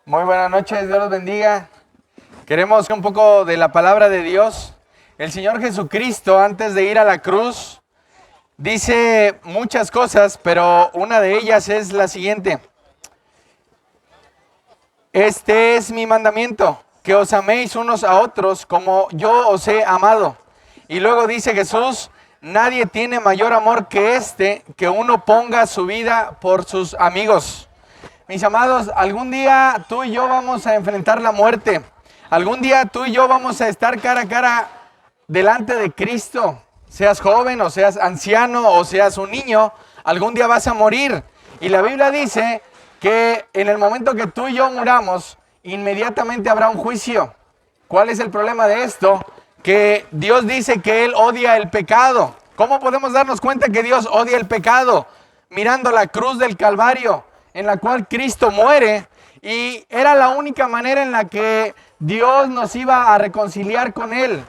Muy buenas noches, Dios los bendiga. Queremos un poco de la palabra de Dios. El Señor Jesucristo, antes de ir a la cruz, dice muchas cosas, pero una de ellas es la siguiente. Este es mi mandamiento, que os améis unos a otros como yo os he amado. Y luego dice Jesús, nadie tiene mayor amor que este, que uno ponga su vida por sus amigos. Mis amados, algún día tú y yo vamos a enfrentar la muerte. Algún día tú y yo vamos a estar cara a cara delante de Cristo. Seas joven o seas anciano o seas un niño, algún día vas a morir. Y la Biblia dice que en el momento que tú y yo muramos, inmediatamente habrá un juicio. ¿Cuál es el problema de esto? Que Dios dice que Él odia el pecado. ¿Cómo podemos darnos cuenta que Dios odia el pecado? Mirando la cruz del Calvario, en la cual Cristo muere, y era la única manera en la que Dios nos iba a reconciliar con Él.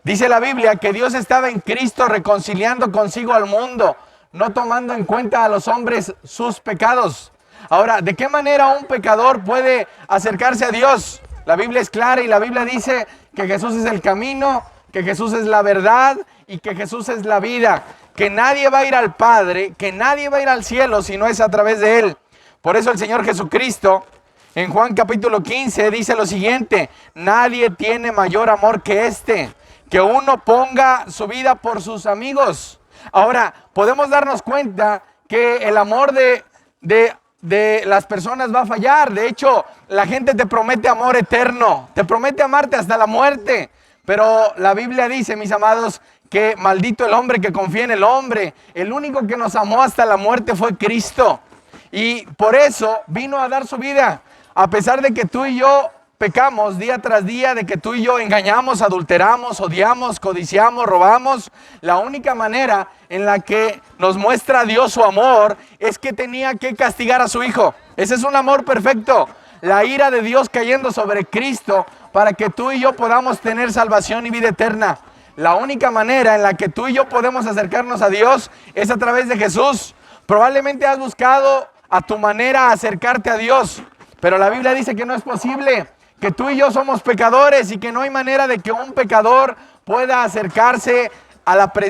Dice la Biblia que Dios estaba en Cristo reconciliando consigo al mundo, no tomando en cuenta a los hombres sus pecados. Ahora, ¿de qué manera un pecador puede acercarse a Dios? La Biblia es clara y la Biblia dice que Jesús es el camino, que Jesús es la verdad y que Jesús es la vida. Que nadie va a ir al Padre, que nadie va a ir al cielo si no es a través de Él. Por eso el Señor Jesucristo en Juan capítulo 15 dice lo siguiente: nadie tiene mayor amor que este, que uno ponga su vida por sus amigos. Ahora, podemos darnos cuenta que el amor de las personas va a fallar. De hecho, la gente te promete amor eterno, te promete amarte hasta la muerte. Pero la Biblia dice, mis amados, que maldito el hombre que confía en el hombre. El único que nos amó hasta la muerte fue Cristo. Y por eso vino a dar su vida. A pesar de que tú y yo pecamos día tras día, de que tú y yo engañamos, adulteramos, odiamos, codiciamos, robamos, la única manera en la que nos muestra Dios su amor es que tenía que castigar a su Hijo. Ese es un amor perfecto. La ira de Dios cayendo sobre Cristo para que tú y yo podamos tener salvación y vida eterna. La única manera en la que tú y yo podemos acercarnos a Dios es a través de Jesús. Probablemente has buscado a tu manera acercarte a Dios, pero la Biblia dice que no es posible, que tú y yo somos pecadores y que no hay manera de que un pecador pueda acercarse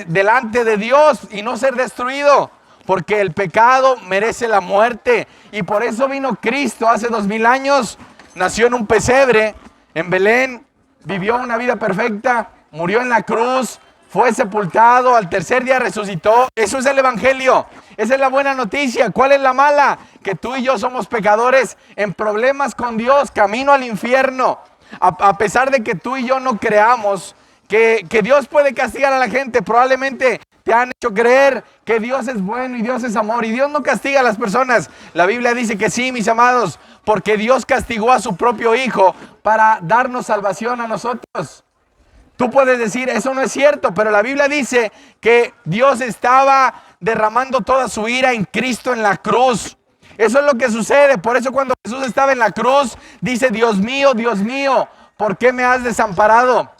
delante de Dios y no ser destruido, porque el pecado merece la muerte. Y por eso vino Cristo hace 2000 años, nació en un pesebre en Belén, vivió una vida perfecta, murió en la cruz, fue sepultado, al tercer día resucitó. Eso es el evangelio, esa es la buena noticia. ¿Cuál es la mala? Que tú y yo somos pecadores en problemas con Dios, camino al infierno. A pesar de que tú y yo no creamos que Dios puede castigar a la gente, probablemente te han hecho creer que Dios es bueno y Dios es amor y Dios no castiga a las personas. La Biblia dice que sí, mis amados, porque Dios castigó a su propio Hijo para darnos salvación a nosotros. Tú puedes decir, eso no es cierto, pero la Biblia dice que Dios estaba derramando toda su ira en Cristo en la cruz. Eso es lo que sucede. Por eso cuando Jesús estaba en la cruz, dice, Dios mío, ¿por qué me has desamparado?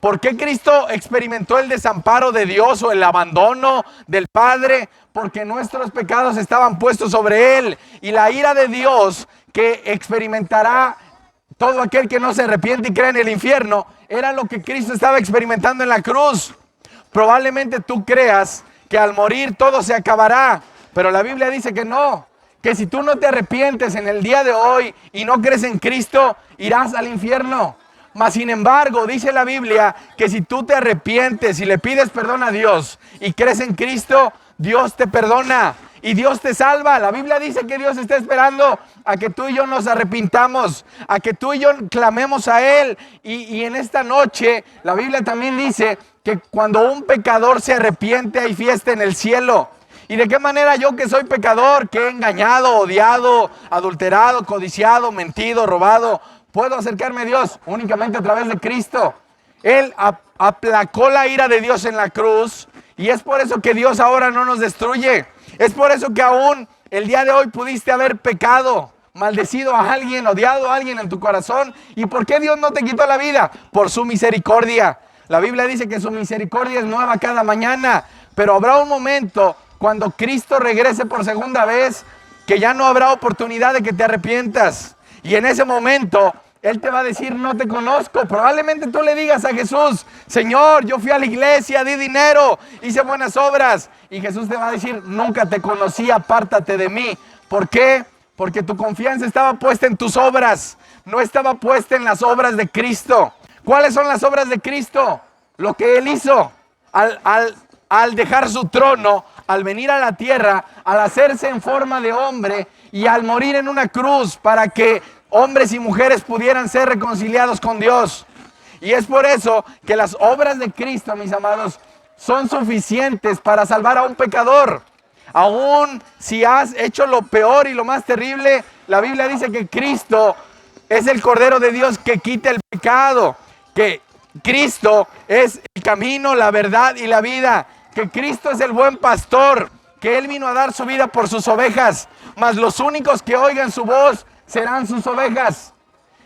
¿Por qué Cristo experimentó el desamparo de Dios o el abandono del Padre? Porque nuestros pecados estaban puestos sobre Él. Y la ira de Dios que experimentará todo aquel que no se arrepiente y cree en el infierno, era lo que Cristo estaba experimentando en la cruz. Probablemente tú creas que al morir todo se acabará, pero la Biblia dice que no, que si tú no te arrepientes en el día de hoy y no crees en Cristo, irás al infierno. Mas sin embargo, dice la Biblia que si tú te arrepientes y le pides perdón a Dios y crees en Cristo, Dios te perdona y Dios te salva. La Biblia dice que Dios está esperando a que tú y yo nos arrepintamos, a que tú y yo clamemos a Él. Y en esta noche, la Biblia también dice que cuando un pecador se arrepiente, hay fiesta en el cielo. ¿Y de qué manera yo, que soy pecador, que he engañado, odiado, adulterado, codiciado, mentido, robado, puedo acercarme a Dios? Únicamente a través de Cristo. Él aplacó la ira de Dios en la cruz y es por eso que Dios ahora no nos destruye. Es por eso que aún el día de hoy pudiste haber pecado, maldecido a alguien, odiado a alguien en tu corazón. ¿Y por qué Dios no te quitó la vida? Por su misericordia. La Biblia dice que su misericordia es nueva cada mañana, pero habrá un momento cuando Cristo regrese por segunda vez que ya no habrá oportunidad de que te arrepientas. Y en ese momento, Él te va a decir, no te conozco. Probablemente tú le digas a Jesús, Señor, yo fui a la iglesia, di dinero, hice buenas obras. Y Jesús te va a decir, nunca te conocí, apártate de mí. ¿Por qué? Porque tu confianza estaba puesta en tus obras, no estaba puesta en las obras de Cristo. ¿Cuáles son las obras de Cristo? Lo que Él hizo al dejar su trono, al venir a la tierra, al hacerse en forma de hombre y al morir en una cruz para que hombres y mujeres pudieran ser reconciliados con Dios. Y es por eso que las obras de Cristo, mis amados, son suficientes para salvar a un pecador. Aún si has hecho lo peor y lo más terrible, la Biblia dice que Cristo es el Cordero de Dios que quita el pecado, que Cristo es el camino, la verdad y la vida, que Cristo es el buen pastor, que Él vino a dar su vida por sus ovejas, mas los únicos que oigan su voz serán sus ovejas.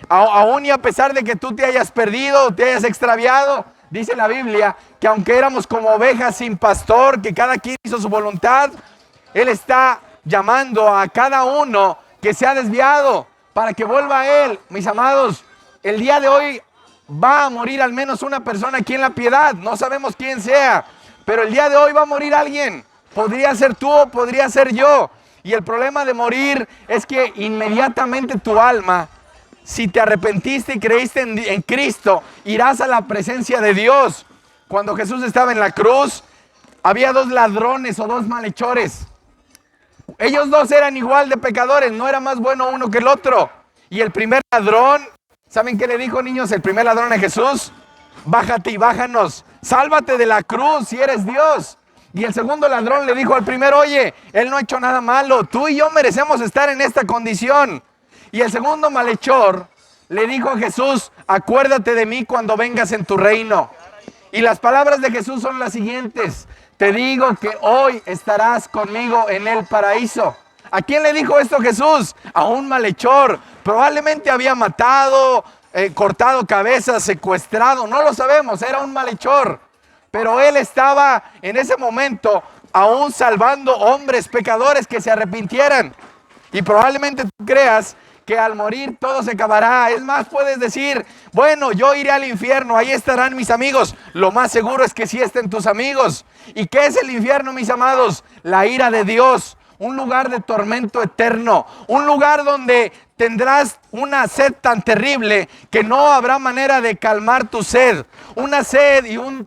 Aún y a pesar de que tú te hayas perdido, te hayas extraviado, dice la Biblia que aunque éramos como ovejas sin pastor, que cada quien hizo su voluntad, Él está llamando a cada uno que se ha desviado para que vuelva a Él. Mis amados, el día de hoy va a morir al menos una persona aquí en La Piedad. No sabemos quién sea, pero el día de hoy va a morir alguien. Podría ser tú o podría ser yo. Y el problema de morir es que inmediatamente tu alma, si te arrepentiste y creíste en Cristo, irás a la presencia de Dios. Cuando Jesús estaba en la cruz, había dos ladrones o dos malhechores. Ellos dos eran igual de pecadores, no era más bueno uno que el otro. Y el primer ladrón, ¿saben qué le dijo, niños? El primer ladrón a Jesús: bájate y bájanos, sálvate de la cruz si eres Dios. Y el segundo ladrón le dijo al primero: oye, él no ha hecho nada malo, tú y yo merecemos estar en esta condición. Y el segundo malhechor le dijo a Jesús: acuérdate de mí cuando vengas en tu reino. Y las palabras de Jesús son las siguientes: te digo que hoy estarás conmigo en el paraíso. ¿A quién le dijo esto Jesús? A un malhechor. Probablemente había matado, cortado cabezas, secuestrado, no lo sabemos, era un malhechor. Pero él estaba en ese momento aún salvando hombres pecadores que se arrepintieran. Y probablemente tú creas que al morir todo se acabará. Es más, puedes decir: bueno, yo iré al infierno, ahí estarán mis amigos. Lo más seguro es que sí estén tus amigos. ¿Y qué es el infierno, mis amados? La ira de Dios, un lugar de tormento eterno, un lugar donde tendrás una sed tan terrible que no habrá manera de calmar tu sed. Una sed y un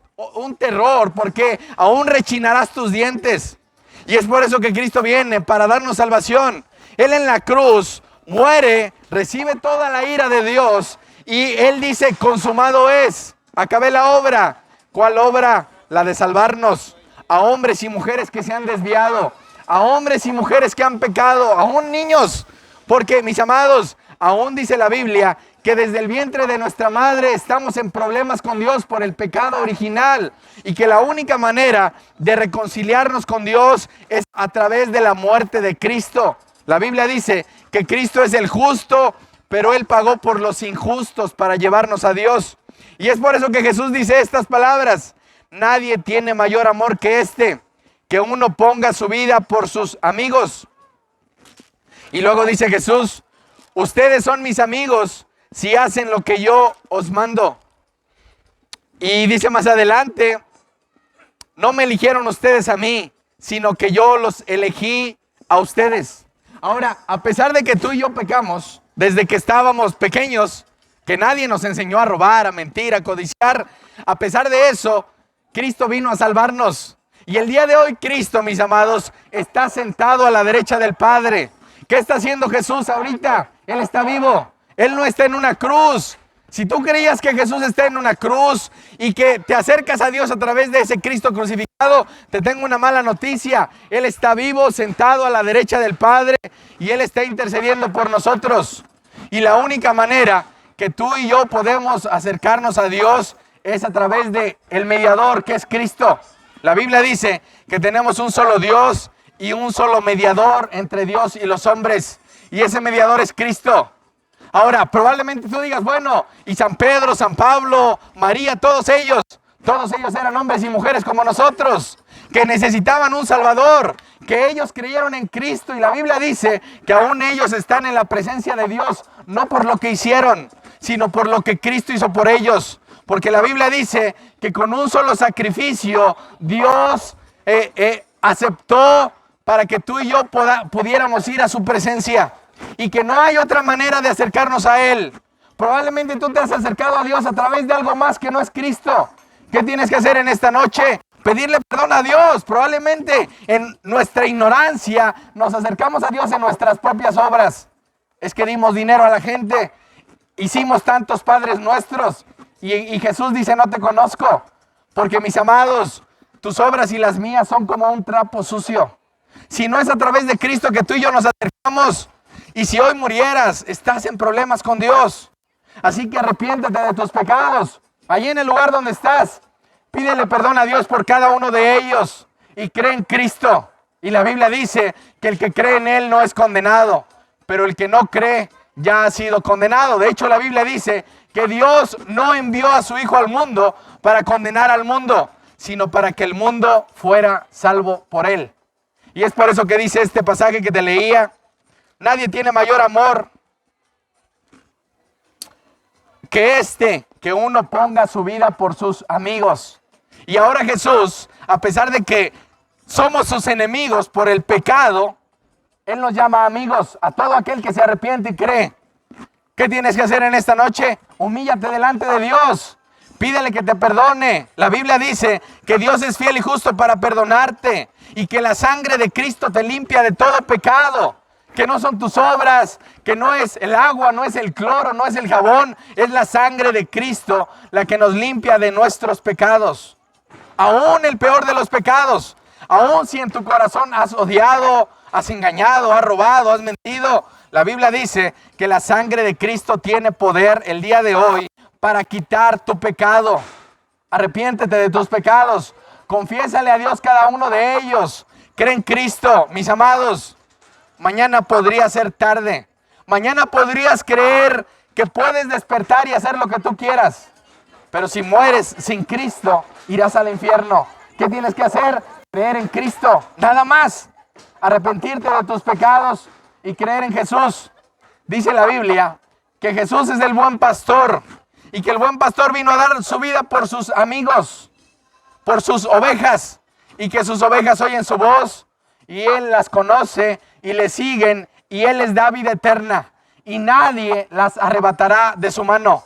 terror, porque aún rechinarás tus dientes. Y es por eso que Cristo viene, para darnos salvación. Él en la cruz muere, recibe toda la ira de Dios y Él dice: consumado es, acabé la obra. ¿Cuál obra? La de salvarnos a hombres y mujeres que se han desviado, a hombres y mujeres que han pecado, aún niños. Porque, mis amados, aún dice la Biblia que desde el vientre de nuestra madre estamos en problemas con Dios por el pecado original, y que la única manera de reconciliarnos con Dios es a través de la muerte de Cristo. La Biblia dice que Cristo es el justo, pero Él pagó por los injustos para llevarnos a Dios. Y es por eso que Jesús dice estas palabras: nadie tiene mayor amor que este, que uno ponga su vida por sus amigos. Y luego dice Jesús: ustedes son mis amigos si hacen lo que yo os mando. Y dice más adelante: no me eligieron ustedes a mí, sino que yo los elegí a ustedes. Ahora, a pesar de que tú y yo pecamos desde que estábamos pequeños, que nadie nos enseñó a robar, a mentir, a codiciar, a pesar de eso, Cristo vino a salvarnos. Y el día de hoy Cristo, mis amados, está sentado a la derecha del Padre. ¿Qué está haciendo Jesús ahorita? Él está vivo. Él no está en una cruz. Si tú creías que Jesús está en una cruz y que te acercas a Dios a través de ese Cristo crucificado, te tengo una mala noticia. Él está vivo, sentado a la derecha del Padre, y Él está intercediendo por nosotros. Y la única manera que tú y yo podemos acercarnos a Dios es a través de el mediador, que es Cristo. La Biblia dice que tenemos un solo Dios y un solo mediador entre Dios y los hombres, y ese mediador es Cristo. Ahora, probablemente tú digas: bueno, y San Pedro, San Pablo, María, todos ellos eran hombres y mujeres como nosotros. que necesitaban un Salvador, que ellos creyeron en Cristo y la Biblia dice que aún ellos están en la presencia de Dios, no por lo que hicieron, sino por lo que Cristo hizo por ellos. Porque la Biblia dice que con un solo sacrificio Dios aceptó para que tú y yo pudiéramos ir a su presencia y que no hay otra manera de acercarnos a Él. Probablemente tú te has acercado a Dios a través de algo más que no es Cristo. ¿Qué tienes que hacer en esta noche? Pedirle perdón a Dios. Probablemente en nuestra ignorancia nos acercamos a Dios en nuestras propias obras. Es que dimos dinero a la gente, hicimos tantos padres nuestros y Jesús dice: no te conozco, porque mis amados, tus obras y las mías son como un trapo sucio. Si no es a través de Cristo que tú y yo nos acercamos, y si hoy murieras, estás en problemas con Dios. Así que arrepiéntete de tus pecados. Allí en el lugar donde estás, pídele perdón a Dios por cada uno de ellos y cree en Cristo. Y la Biblia dice que el que cree en Él no es condenado, pero el que no cree ya ha sido condenado. De hecho, la Biblia dice que Dios no envió a su Hijo al mundo para condenar al mundo, sino para que el mundo fuera salvo por Él. Y es por eso que dice este pasaje que te leía: nadie tiene mayor amor que que uno ponga su vida por sus amigos. Y ahora Jesús, a pesar de que somos sus enemigos por el pecado, Él nos llama amigos a todo aquel que se arrepiente y cree. ¿Qué tienes que hacer en esta noche? Humíllate delante de Dios. Pídele que te perdone. La Biblia dice que Dios es fiel y justo para perdonarte y que la sangre de Cristo te limpia de todo pecado. Que no son tus obras, que no es el agua, no es el cloro, no es el jabón, es la sangre de Cristo la que nos limpia de nuestros pecados. Aún el peor de los pecados, aún si en tu corazón has odiado, has engañado, has robado, has mentido, la Biblia dice que la sangre de Cristo tiene poder el día de hoy para quitar tu pecado. Arrepiéntete de tus pecados, confiésale a Dios cada uno de ellos, cree en Cristo, mis amados. Mañana podría ser tarde. Mañana podrías creer que puedes despertar y hacer lo que tú quieras. Pero si mueres sin Cristo, irás al infierno. ¿Qué tienes que hacer? Creer en Cristo. Nada más. Arrepentirte de tus pecados y creer en Jesús. Dice la Biblia que Jesús es el buen pastor y que el buen pastor vino a dar su vida por sus amigos, por sus ovejas, y que sus ovejas oyen su voz y Él las conoce y le siguen y Él les da vida eterna y nadie las arrebatará de su mano.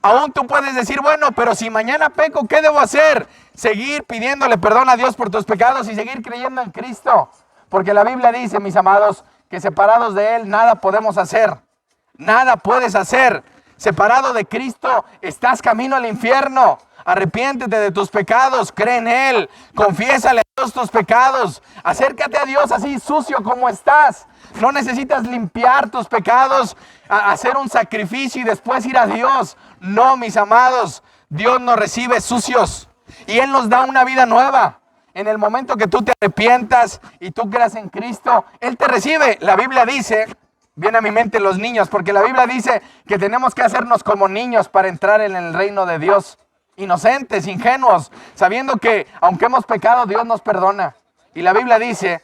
Aún tú puedes decir: bueno, pero si mañana peco, ¿qué debo hacer? Seguir pidiéndole perdón a Dios por tus pecados y seguir creyendo en Cristo. Porque la Biblia dice, mis amados, que separados de Él nada podemos hacer. Nada puedes hacer. Separado de Cristo, estás camino al infierno. Arrepiéntete de tus pecados, cree en Él, confiésale a Dios tus pecados, acércate a Dios así sucio como estás. No necesitas limpiar tus pecados, hacer un sacrificio y después ir a Dios. No, mis amados, Dios nos recibe sucios y Él nos da una vida nueva. En el momento que tú te arrepientas y tú creas en Cristo, Él te recibe. La Biblia dice, viene a mi mente los niños, porque la Biblia dice que tenemos que hacernos como niños para entrar en el reino de Dios. Inocentes, ingenuos, sabiendo que aunque hemos pecado, Dios nos perdona. Y la Biblia dice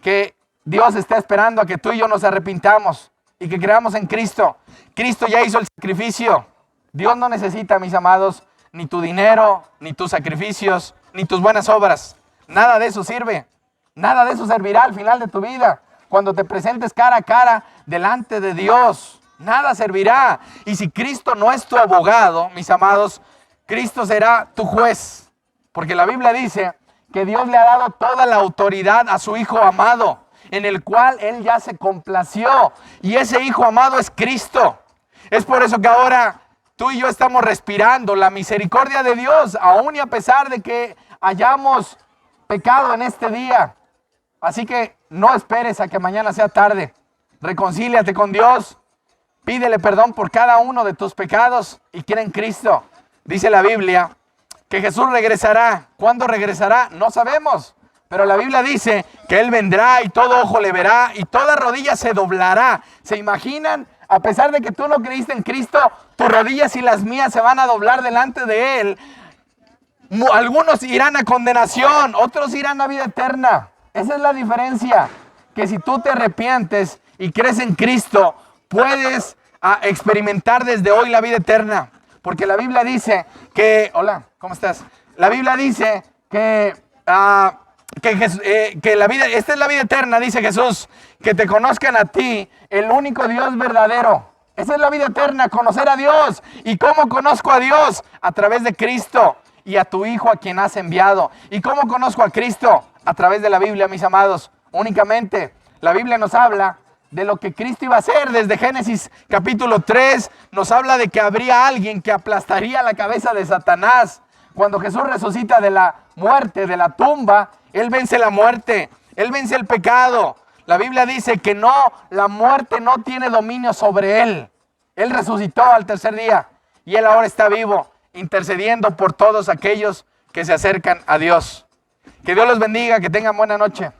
que Dios está esperando a que tú y yo nos arrepintamos y que creamos en Cristo. Cristo ya hizo el sacrificio. Dios no necesita, mis amados, ni tu dinero, ni tus sacrificios, ni tus buenas obras. Nada de eso sirve. Nada de eso servirá al final de tu vida. Cuando te presentes cara a cara delante de Dios, nada servirá. Y si Cristo no es tu abogado, mis amados, Cristo será tu juez, porque la Biblia dice que Dios le ha dado toda la autoridad a su Hijo amado, en el cual Él ya se complació, y ese Hijo amado es Cristo. Es por eso que ahora tú y yo estamos respirando la misericordia de Dios, aún y a pesar de que hayamos pecado en este día. Así que no esperes a que mañana sea tarde. Reconcíliate con Dios, pídele perdón por cada uno de tus pecados y cree en Cristo. Dice la Biblia que Jesús regresará. ¿Cuándo regresará? No sabemos. Pero la Biblia dice que Él vendrá y todo ojo le verá y toda rodilla se doblará. ¿Se imaginan? A pesar de que tú no creíste en Cristo, tus rodillas y las mías se van a doblar delante de Él. Algunos irán a condenación, otros irán a vida eterna. Esa es la diferencia. Que si tú te arrepientes y crees en Cristo, puedes experimentar desde hoy la vida eterna. Porque la Biblia dice que, hola, ¿cómo estás? La Biblia dice que la vida, esta es la vida eterna, dice Jesús, que te conozcan a ti, el único Dios verdadero. Esa es la vida eterna, conocer a Dios. ¿Y cómo conozco a Dios? A través de Cristo y a tu Hijo a quien has enviado. ¿Y cómo conozco a Cristo? A través de la Biblia, mis amados. Únicamente la Biblia nos habla de lo que Cristo iba a hacer. Desde Génesis capítulo 3 nos habla de que habría alguien que aplastaría la cabeza de Satanás. Cuando Jesús resucita de la muerte, de la tumba, Él vence la muerte, Él vence el pecado. La Biblia dice que no, la muerte no tiene dominio sobre Él. Él resucitó al tercer día y Él ahora está vivo, intercediendo por todos aquellos que se acercan a Dios. Que Dios los bendiga, que tengan buena noche.